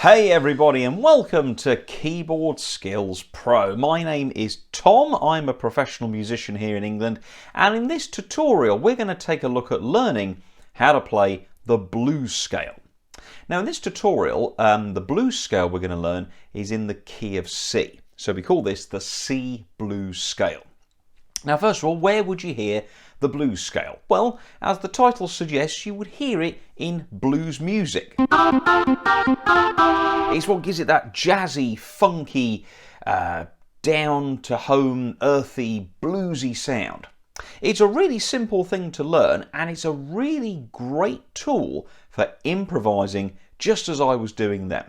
Hey everybody, and welcome to Keyboard Skills Pro. My name is Tom. I'm a professional musician here in England, and in this tutorial we're going to take a look at learning how to play the blues scale. Now in this tutorial, the blues scale we're going to learn is in the key of C. So we call this the C blues scale. Now first of all, where would you hear the blues scale? Well, as the title suggests, you would hear it in blues music. It's what gives it that jazzy, funky, down-to-home, earthy, bluesy sound. It's a really simple thing to learn, and it's a really great tool for improvising, just as I was doing then.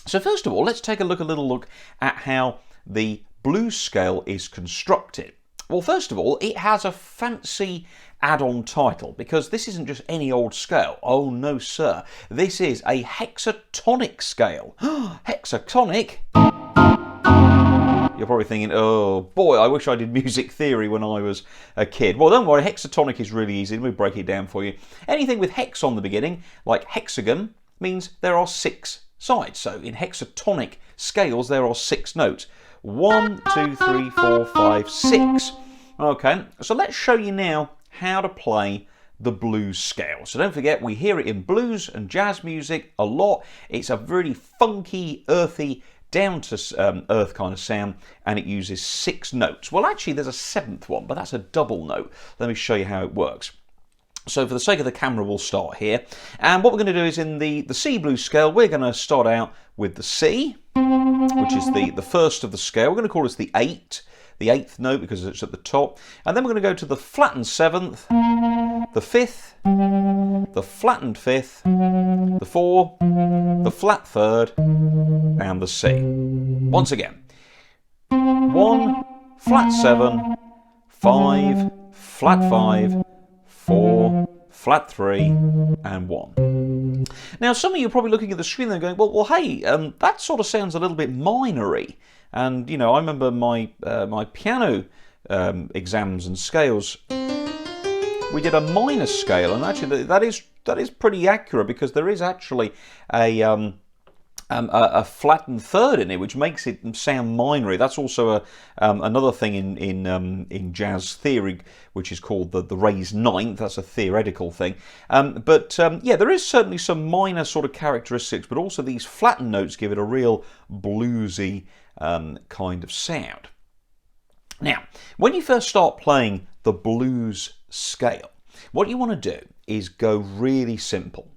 So first of all, let's take a little look at how the blues scale is constructed. Well, first of all, it has a fancy add-on title, because this isn't just any old scale. Oh no, sir. This is a hexatonic scale. Hexatonic? You're probably thinking, oh boy, I wish I did music theory when I was a kid. Well, don't worry, hexatonic is really easy. Let me break it down for you. Anything with hex on the beginning, like hexagon, means there are 6 sides. So in hexatonic scales, there are 6 notes. 1, 2, 3, 4, 5, 6. Okay, so let's show you now how to play the blues scale. So don't forget, we hear it in blues and jazz music a lot. It's a really funky, earthy, down to earth kind of sound, and it uses 6 notes. Well, actually, there's a 7th one, but that's a double note. Let me show you how it works. So for the sake of the camera, we'll start here. And what we're going to do is in the C blues scale, we're going to start out with the C, which is the first of the scale. We're going to call this the 8th note because it's at the top. And then we're going to go to the flattened 7th, the 5th, the flattened 5th, the 4, the flat 3rd, and the C. Once again. 1, flat 7, 5, flat 5, 4, flat 3, and 1. Now, some of you are probably looking at the screen and going, well, hey, that sort of sounds a little bit minor-y. And, you know, I remember my piano exams and scales, we did a minor scale, and actually that is pretty accurate, because there is actually a flattened 3rd in it, which makes it sound minory. That's also another thing in jazz theory, which is called the raised 9th. That's a theoretical thing. Yeah, there is certainly some minor sort of characteristics, but also these flattened notes give it a real bluesy kind of sound. Now, when you first start playing the blues scale, what you want to do is go really simple.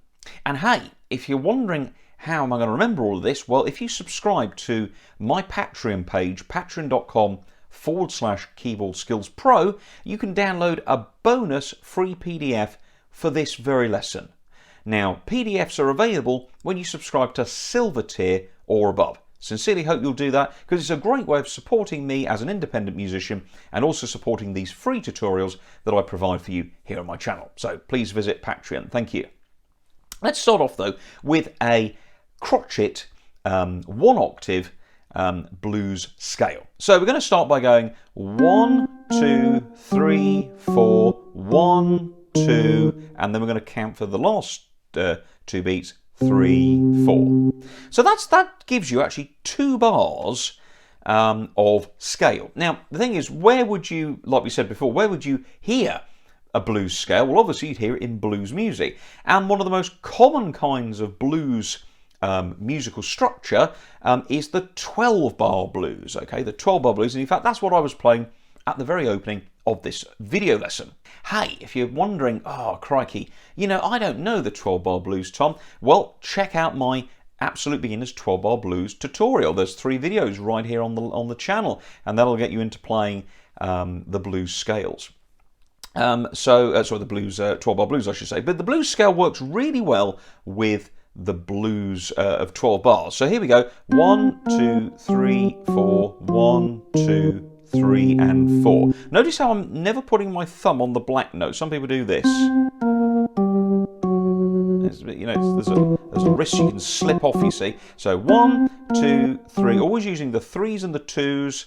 And hey, if you're wondering, how am I going to remember all of this? Well, if you subscribe to my Patreon page, patreon.com/Keyboard Skills Pro, you can download a bonus free PDF for this very lesson. Now, PDFs are available when you subscribe to Silver tier or above. Sincerely hope you'll do that, because it's a great way of supporting me as an independent musician and also supporting these free tutorials that I provide for you here on my channel. So please visit Patreon. Thank you. Let's start off though with a crotchet 1-octave blues scale. So we're going to start by going 1, 2, 3, 4, 1, 2, and then we're going to count for the last 2 beats, 3, 4. So that gives you actually 2 bars of scale. Now the thing is, where would you, like we said before, where would you hear a blues scale? Well, obviously you'd hear it in blues music, and one of the most common kinds of blues musical structure is the 12-bar blues. Okay, the 12-bar blues, and in fact that's what I was playing at the very opening of this video lesson. Hey, if you're wondering, oh crikey, you know, I don't know the 12-bar blues, Tom. Well, check out my Absolute Beginners 12-bar blues tutorial. There's 3 videos right here on the channel, and that'll get you into playing the blues scales. Sorry, the blues 12-bar blues, I should say. But the blues scale works really well with the blues of 12 bars. So here we go. 1, 2, 3, 4, 1, 2, 3, and 4. Notice how I'm never putting my thumb on the black note. Some people do this. You know, there's a risk you can slip off, you see. So 1, 2, 3. Always using the 3s and the 2s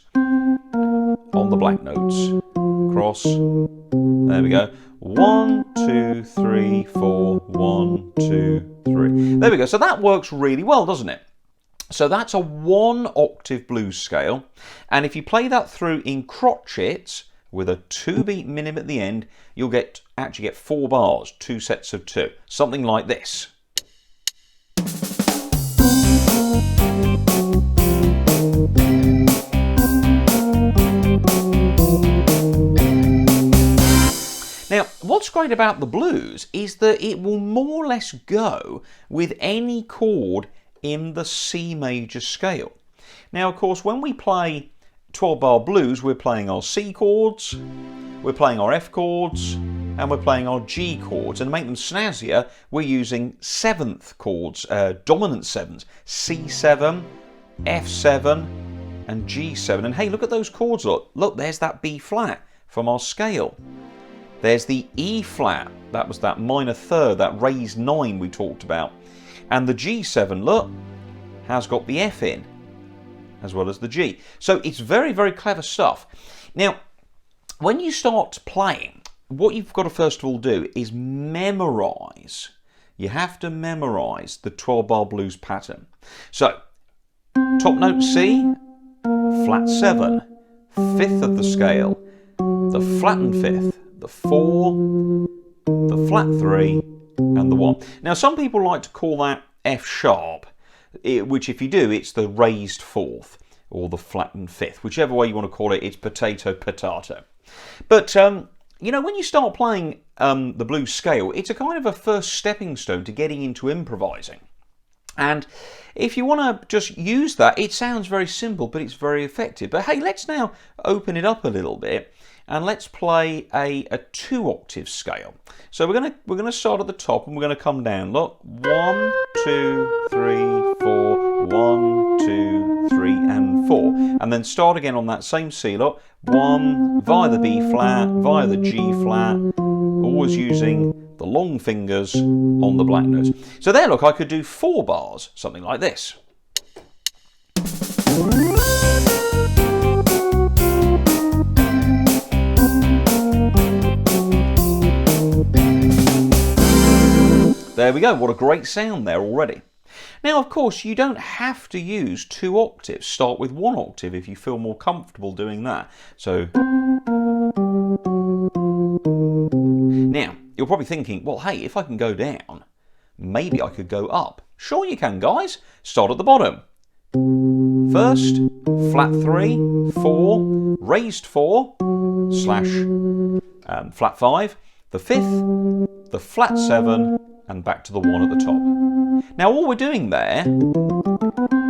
on the black notes. Cross. There we go. 1, 2, 3, 4, 1, 2, 3. There we go. So that works really well, doesn't it? So that's a 1-octave blues scale. And if you play that through in crotchets with a 2-beat minim at the end, you'll actually get 4 bars, 2 sets of 2. Something like this. Now, what's great about the blues is that it will more or less go with any chord in the C major scale. Now, of course, when we play 12-bar blues, we're playing our C chords, we're playing our F chords, and we're playing our G chords. And to make them snazzier, we're using 7th chords, dominant 7s, C7, F7, and G7. And hey, look at those chords, look, there's that B flat from our scale. There's the E flat, that was that minor third, that raised 9 we talked about. And the G7, look, has got the F in, as well as the G. So it's very, very clever stuff. Now, when you start playing, what you've got to first of all do is memorize. You have to memorize the 12-bar blues pattern. So, top note C, flat 7, 5th of the scale, the flattened 5th, the 4, the flat 3, and the 1. Now, some people like to call that F sharp, which if you do, it's the raised 4th or the flattened 5th. Whichever way you want to call it, it's potato, potato. But, you know, when you start playing the blues scale, it's a kind of a first stepping stone to getting into improvising. And if you want to just use that, it sounds very simple, but it's very effective. But hey, let's now open it up a little bit. And let's play a 2-octave scale. So we're gonna start at the top and we're gonna come down. Look, 1, 2, 3, 4, 1, 2, 3, and 4. And then start again on that same C. Look, 1 via the B flat, via the G flat, always using the long fingers on the black notes. So there, look, I could do 4 bars, something like this. There we go, what a great sound there already. Now, of course, you don't have to use 2 octaves. Start with 1 octave if you feel more comfortable doing that. So, now, you're probably thinking, well, hey, if I can go down, maybe I could go up. Sure you can, guys. Start at the bottom. First, flat 3, 4, raised 4, slash flat 5, the 5th, the flat 7, and back to the 1 at the top. Now all we're doing there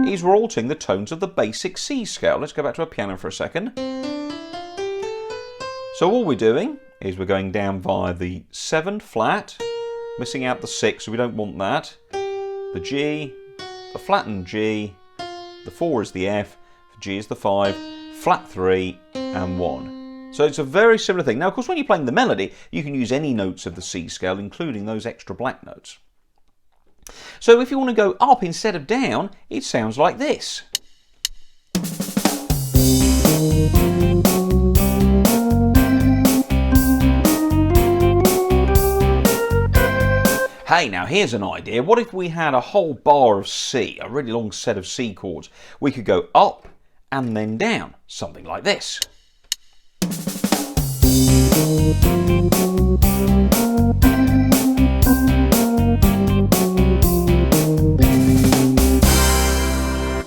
is we're altering the tones of the basic C scale. Let's go back to a piano for a second. So all we're doing is we're going down via the 7 flat, missing out the 6, so we don't want that. The G, the flattened G, the 4 is the F, G is the 5, flat 3, and 1. So it's a very similar thing. Now, of course, when you're playing the melody, you can use any notes of the C scale, including those extra black notes. So if you want to go up instead of down, it sounds like this. Hey, now here's an idea. What if we had a whole bar of C, a really long set of C chords? We could go up and then down, something like this.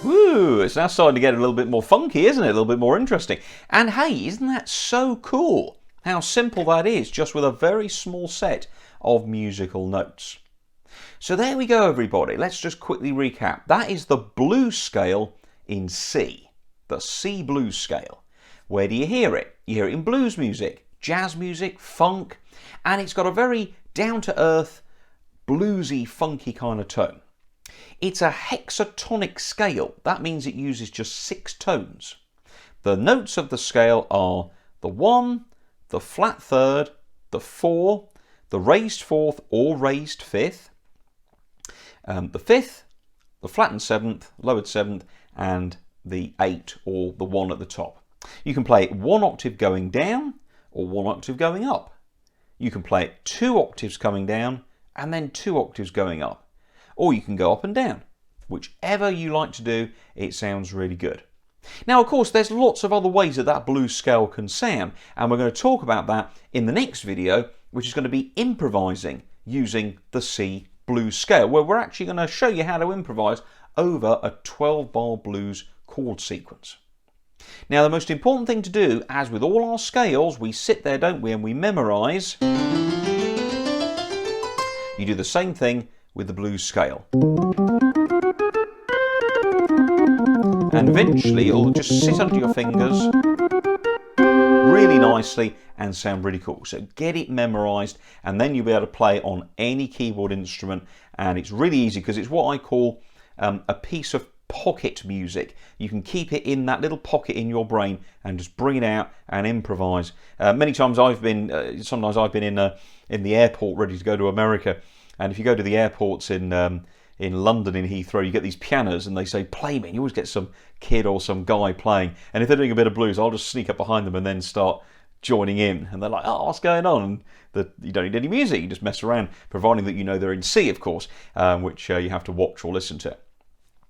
Woo, it's now starting to get a little bit more funky, isn't it? A little bit more interesting. And hey, isn't that so cool? How simple that is, just with a very small set of musical notes. So there we go, everybody. Let's just quickly recap. That is the blues scale in C, the C blues scale. Where do you hear it? You hear it in blues music, jazz music, funk, and it's got a very down-to-earth, bluesy, funky kind of tone. It's a hexatonic scale. That means it uses just 6 tones. The notes of the scale are the 1, the flat 3rd, the 4, the raised 4th or raised 5th, the 5th, the flattened 7th, lowered 7th, and the 8 or the 1 at the top. You can play it 1 octave going down or 1 octave going up. You can play it 2 octaves coming down and then 2 octaves going up. Or you can go up and down. Whichever you like to do, it sounds really good. Now, of course, there's lots of other ways that that blues scale can sound, and we're going to talk about that in the next video, which is going to be improvising using the C blues scale, where we're actually going to show you how to improvise over a 12-bar blues chord sequence. Now, the most important thing to do, as with all our scales, we sit there, don't we, and we memorise. You do the same thing with the blues scale. And eventually it'll just sit under your fingers really nicely and sound really cool. So get it memorised, and then you'll be able to play on any keyboard instrument, and it's really easy because it's what I call a piece of pocket music. You can keep it in that little pocket in your brain and just bring it out and improvise. Many times sometimes I've been in the airport ready to go to America, and if you go to the airports in London, in Heathrow, you get these pianos and they say, play me. You always get some kid or some guy playing. And if they're doing a bit of blues, I'll just sneak up behind them and then start joining in. And they're like, oh, what's going on? And you don't need any music. You just mess around, providing that you know they're in C, of course, which you have to watch or listen to.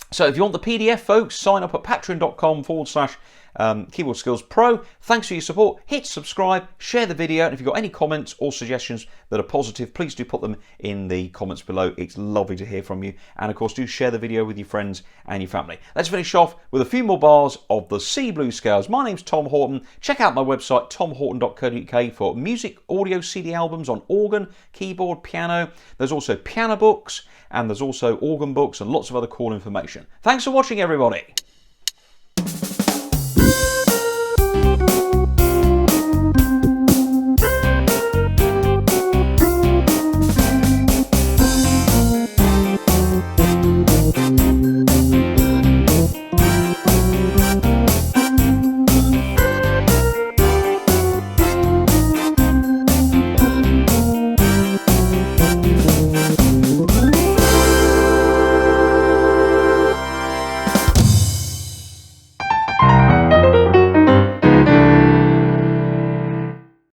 So if you want the PDF, folks, sign up at patron.com/Keyboard Skills Pro. Thanks for your support. Hit subscribe, share the video, and if you've got any comments or suggestions that are positive, please do put them in the comments below. It's lovely to hear from you. And of course, do share the video with your friends and your family. Let's finish off with a few more bars of the C blues scales. My name's Tom Horton. Check out my website, tomhorton.co.uk, for music, audio, CD albums on organ, keyboard, piano. There's also piano books, and there's also organ books and lots of other cool information. Thanks for watching, everybody.